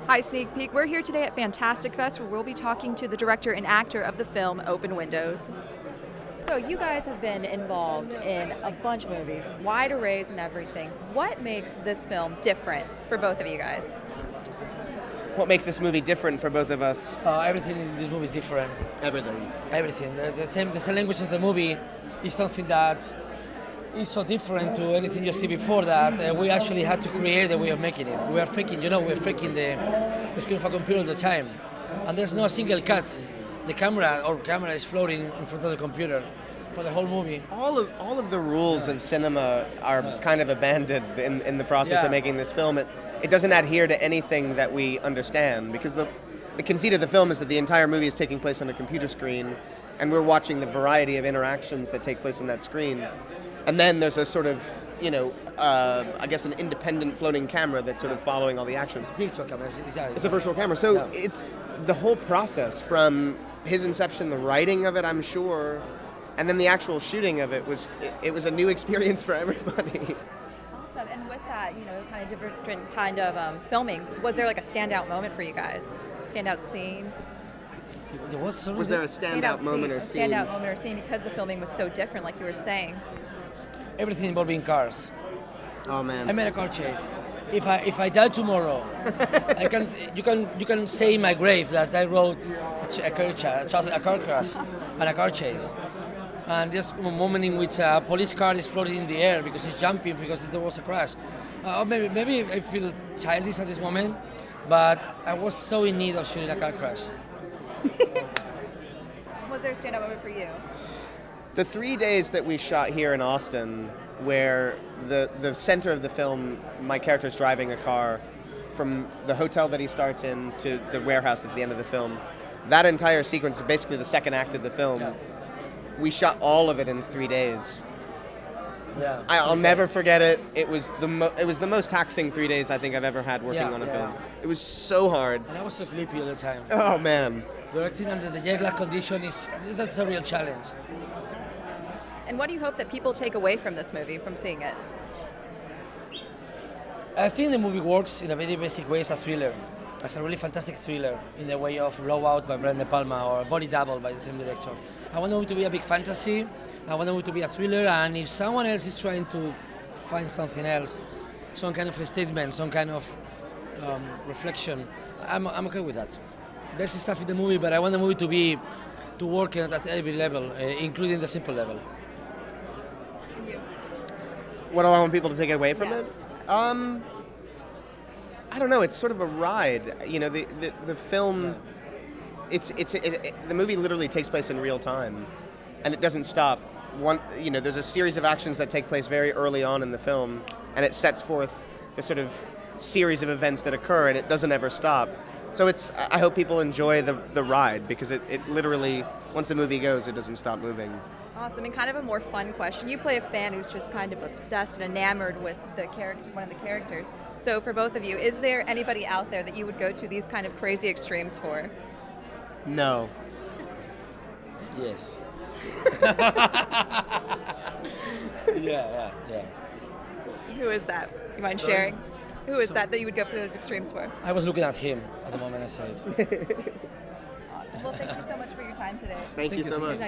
Hi, Sneak Peek. We're here today at Fantastic Fest, where we'll be talking to the director and actor of the film Open Windows. So you guys have been involved in a bunch of movies, wide arrays and everything. What makes this film different for both of you guys? What makes this movie different for both of us? Everything in this movie is different. Everything. Everything. The same language as the movie is something that is so different to anything you see before that we actually had to create a way of making it. We are faking, we're faking the screen of a computer all the time. And there's no single cut. The camera is floating in front of the computer for the whole movie. All of the rules of cinema are kind of abandoned in the process of making this film. It doesn't adhere to anything that we understand, because the conceit of the film is that the entire movie is taking place on a computer screen, and we're watching the variety of interactions that take place on that screen. And then there's a sort of, I guess an independent floating camera that's sort of following all the actions. Virtual camera. It's a virtual camera. So it's the whole process from his inception, the writing of it, I'm sure, and then the actual shooting of it was a new experience for everybody. Awesome. And with that, kind of different kind of filming, was there like a standout moment for you guys? Standout scene? Was there a standout moment or scene? Standout moment or scene because the filming was so different, like you were saying. Everything involving cars. Oh man! I made a car chase. If I die tomorrow, you can say in my grave that I wrote a car crash and a car chase. And there's a moment in which a police car is floating in the air because it's jumping because there was a crash. Or maybe I feel childish at this moment, but I was so in need of shooting a car crash. Was there a standout moment for you? The 3 days that we shot here in Austin, where the center of the film, my character's driving a car from the hotel that he starts in to the warehouse at the end of the film, that entire sequence is basically the second act of the film. Yeah. We shot all of it in 3 days. Yeah, I'll never forget it. It was the most taxing 3 days I think I've ever had working on a film. It was so hard. And I was so sleepy all the time. Oh man. Directing under the jet lag condition that's a real challenge. And what do you hope that people take away from this movie, from seeing it? I think the movie works in a very basic way as a thriller, as a really fantastic thriller, in the way of Blowout by Brian De Palma or Body Double by the same director. I want the movie to be a big fantasy, I want the movie to be a thriller, and if someone else is trying to find something else, some kind of a statement, some kind of reflection, I'm okay with that. There's stuff in the movie, but I want the movie to work at every level, including the simple level. What do I want people to take away from it? I don't know. It's sort of a ride. The film. The movie literally takes place in real time, and it doesn't stop. There's a series of actions that take place very early on in the film, and it sets forth the sort of series of events that occur, and it doesn't ever stop. So I hope people enjoy the ride, because it literally, once the movie goes, it doesn't stop moving. Awesome. And kind of a more fun question. You play a fan who's just kind of obsessed and enamored with one of the characters. So for both of you, is there anybody out there that you would go to these kind of crazy extremes for? No. Yes. Yeah. Who is that? You mind sharing? Who is that you would go for those extremes for? I was looking at him at the moment I said it. Awesome. Well, thank you so much for your time today. Thank you so much.